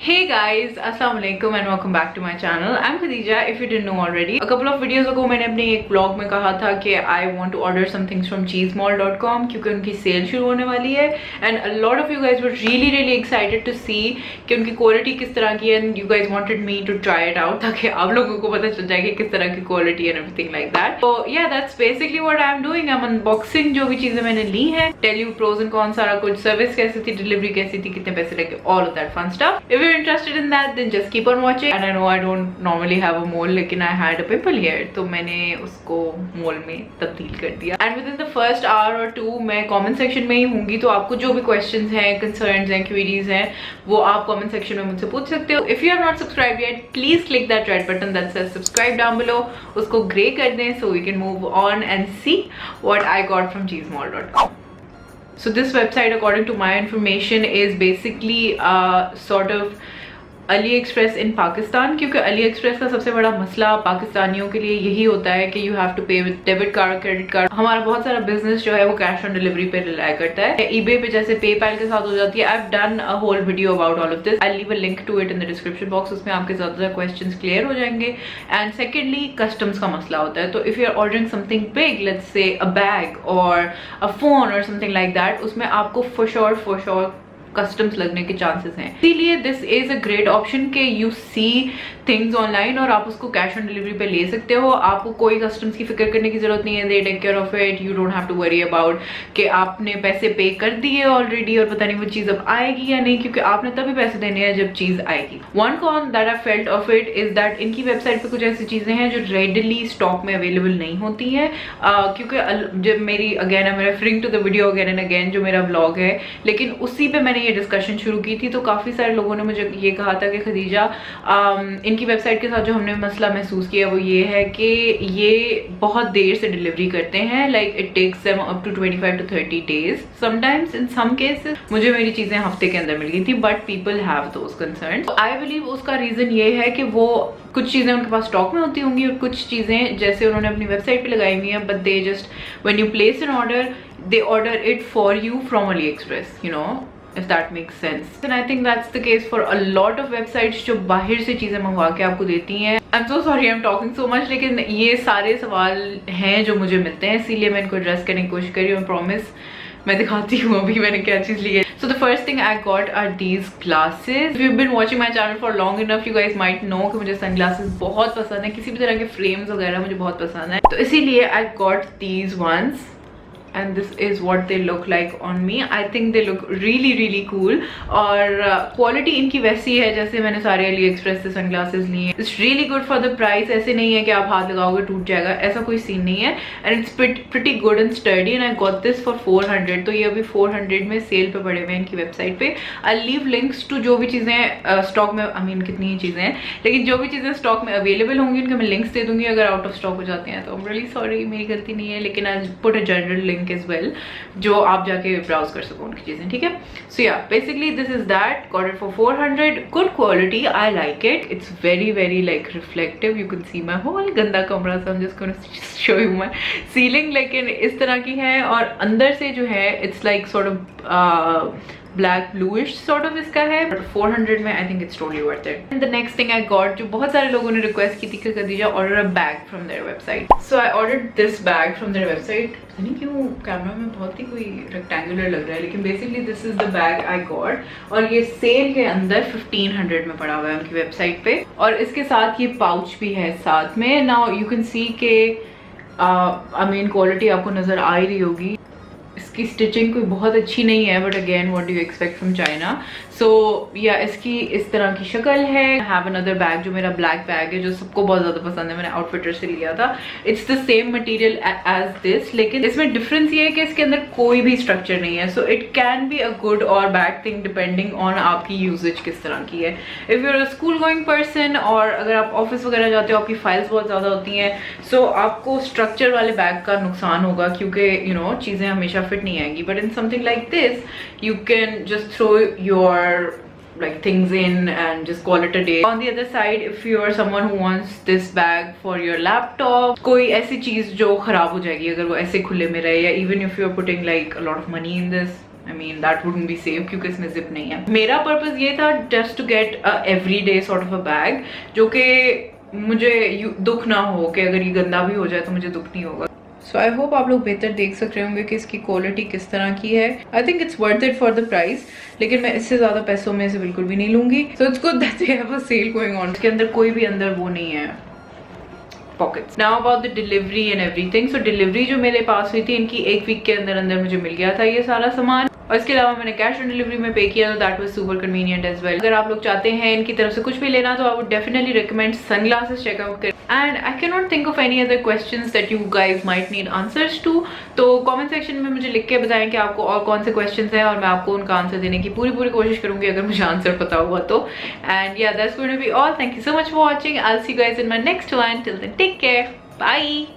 Hey guys, assalamu alaikum and welcome back to my channel. I'm Khadeja, if you didn't know already. A couple of videos ago मैंने अपने एक vlog में कहा था कि I want to order some things from cheesemall.com क्योंकि उनकी cell शुरू होने वाली है and a lot of you guys were really excited to see कि उनकी क्वालिटी किस तरह की है and you guys wanted me to try it out ताकि आप लोगों को पता चल जाए कि किस तरह की quality and everything like that. So yeah, that's basically what I'm doing. I'm unboxing जो भी चीजें मैंने ली हैं, tell you pros and cons, सारा कुछ, सर्विस कैसी थी, डिलीवरी कैसी थी, कितने पैसे लगे, all of that fun stuff. If you're interested in that, then just keep on watching. And I know I don't normally have a mole, लेकिन I had a pimple here, तो मैंने उसको मोल में तब्दील कर दिया. And within the first hour or two मैं comment section में ही होंगी, तो आपको जो भी questions हैं, concerns हैं, queries हैं, वो आप comment section में मुझसे पूछ सकते हो. If you have not subscribed yet, please click that red button that says subscribe down below. उसको grey कर दें so we can move on and see what I got from cheesemall.com. So this website, according to my information, is basically sort of AliExpress in Pakistan, क्योंकि AliExpress का सबसे बड़ा मसला पाकिस्तानियों के लिए यही होता है कि you have to pay with debit card, credit card. हमारा बहुत सारा बिजनेस जो है वो कैश ऑन डिलीवरी पे रिलाई करता है. eBay पे जैसे PayPal के साथ हो जाती है. I've done a whole video about all of this. I'll leave a link to it in the description box. उसमें आपके ज़्यादातर questions clear हो जाएंगे. And secondly, customs का मसला होता है. तो if you're ordering something big, let's say a bag or a phone or something like that, उसमें आपको for sure कस्टम्स लगने के चांसेस हैं. इसीलिए this is a great option के यू सी थिंग्स ऑनलाइन और आप उसको कैश ऑन डिलीवरी पे ले सकते हो. आपको कोई कस्टम्स की फिक्र करने की जरूरत नहीं है. They take care of it. You don't have to worry about कि आपने पैसे पे कर दिए ऑलरेडी और पता नहीं वो चीज़ अब आएगी या नहीं, क्योंकि आपने तभी पैसे देने हैं जब चीज़ आएगी. One con that I felt of it is that इनकी वेबसाइट पे कुछ ऐसी चीज़ें हैं जो रेडली स्टॉक में अवेलेबल नहीं होती हैं, क्योंकि जब मेरी again I am referring to the video again and again जो मेरा व्लॉग है, लेकिन उसी पे मैंने ये डिस्कशन शुरू की थी. तो काफ़ी सारे लोगों ने मुझे ये कहा था कि खदीजा इनकी वेबसाइट के साथ जो हमने मसला महसूस किया वो ये है कि ये बहुत देर से डिलीवरी करते हैं. Like it takes them up to 25 to 30 days sometimes. In some cases मुझे मेरी चीज़ें हफ्ते के अंदर मिल गई थी, but people have those concerns. I believe उसका रीज़न ये है कि वो कुछ चीज़ें उनके पास स्टॉक में होती होंगी और कुछ चीज़ें जैसे उन्होंने अपनी वेबसाइट पे लगाई हुई हैं, but they just when you place N order they order it for you from AliExpress, you know, if that makes sense. And I think that's the case for a lot of websites जो बाहर से चीज़ें मंगवा के आपको देती हैं. I'm so sorry I'm talking so much, लेकिन ये सारे सवाल हैं जो मुझे मिलते हैं, इसीलिए मैं इनको एड्रेस करने की कोशिश कर रही हूँ. प्रॉमिस मैं दिखाती हूँ अभी मैंने क्या चीज़ ली है. So the first thing I got are these glasses. If you've been watching my channel for long enough, you guys might know कि मुझे sunglasses बहुत पसंद है. किसी भी तरह के frames वगैरह मुझे बहुत पसंद है, तो इसीलिए I got these ones. And this is what they look like on me. I think they look really cool. और क्वालिटी इनकी वैसी है जैसे मैंने सारे AliExpress से सनग्लासेस लिए. It's really good for the price. ऐसे नहीं है कि आप हाथ लगाओगे टूट जाएगा, ऐसा कोई सीन नहीं है. And it's pretty good and sturdy. And I got this for 400. तो ये अभी 400 में सेल पे पड़े हुए हैं इनकी वेबसाइट पे. I'll leave links to जो भी चीज़ें स्टॉक में, I mean कितनी ही चीज़ें हैं, लेकिन जो भी चीज़ें स्टॉक में अवेलेबल होंगी उनके मैं लिंक्स दे दूंगी. अगर आउट ऑफ स्टॉक हो जाते हैं तो I'm really sorry, मेरी गलती नहीं है, लेकिन I'll put a general link as well जो आप जाके ब्राउज कर सको उनकी चीजें. ठीक है. सो या basically this is that. Got it for 400. Good quality. I like it. It's very like reflective. You can see my whole गंदा कमरा सा जिसको शो यू माई सीलिंग, लेकिन इस तरह की है. और अंदर से जो है it's like sort of black bluish sort of इसका है, बट 400 में I think it's totally worth it. And the next thing I got, जो बहुत सारे लोगों ने रिक्वेस्ट की थी कि Khadija order a bag from their website. So I ordered this bag from their website. पता नहीं क्यों कैमरा में बहुत ही कोई रेक्टेंगुलर लग रहा है, लेकिन basically this is the bag I got. और ये सेल के अंदर 1500 में पड़ा हुआ है उनकी वेबसाइट पे. और इसके साथ ये पाउच भी है साथ में. नाउ यू कैन सी के आई मीन क्वालिटी आपको नजर आ ही रही होगी. इसकी स्टिचिंग कोई बहुत अच्छी नहीं है, but again what do you expect from China. So या इसकी इस तरह की शक्ल है. आई हैव अनदर बैग जो मेरा ब्लैक बैग है जो सबको बहुत ज़्यादा पसंद है, मैंने आउटफिटर से लिया था. It's the same material as this, लेकिन इसमें डिफरेंस ये है कि इसके अंदर कोई भी स्ट्रक्चर नहीं है. So it can be a good or bad thing depending on आपकी यूजेज किस तरह की है. If you are a school going person और अगर आप ऑफिस वगैरह जाते हो, आपकी फाइल्स बहुत ज़्यादा होती हैं, सो आपको स्ट्रक्चर वाले बैग का नुकसान होगा, क्योंकि यू नो चीज़ें हमेशा फिट नहीं आएंगी. But in something like this you can just throw your like things in and just call it a day. On the other side, if you are someone who wants this bag for your laptop, कोई ऐसी चीज जो खराब हो जाएगी अगर वो ऐसे खुले में रहे, या even if you are putting like a lot of money in this, I mean that wouldn't be safe क्योंकि इसमें जिप नहीं है. मेरा पर्पस ये था just to get a everyday sort of a bag जो कि मुझे दुख ना हो कि अगर ये गंदा भी हो जाए तो मुझे दुख नहीं होगा. सो आई होप आप लोग बेहतर देख सक रहे होंगे कि इसकी क्वालिटी किस तरह की है. I think it's worth it for the price, लेकिन मैं इससे ज्यादा पैसों में इसे बिल्कुल भी नहीं लूंगी. So it's good that they have a sale going on. इसके अंदर कोई भी अंदर वो नहीं है pockets. Now about the delivery and everything. So delivery जो मेरे पास हुई थी इनकी 1 वीक के अंदर अंदर मुझे मिल गया था ये सारा सामान, और इसके अलावा मैंने कैश ऑन डिलीवरी में पे किया तो that was super convenient as well. अगर आप लोग चाहते हैं इनकी तरफ से कुछ भी लेना तो I would definitely recommend sunglasses check out करें. And I can not think of any other questions that you guys might need answers to. तो कमेंट सेक्शन में मुझे लिख के बताएं कि आपको और कौन से क्वेश्चंस हैं और मैं आपको उनका आंसर देने की पूरी कोशिश करूंगी अगर मुझे आंसर पता हुआ तो. And yeah that's going to be all. Thank you so much for watching. I will see you guys in my next one. Till then take care. Bye.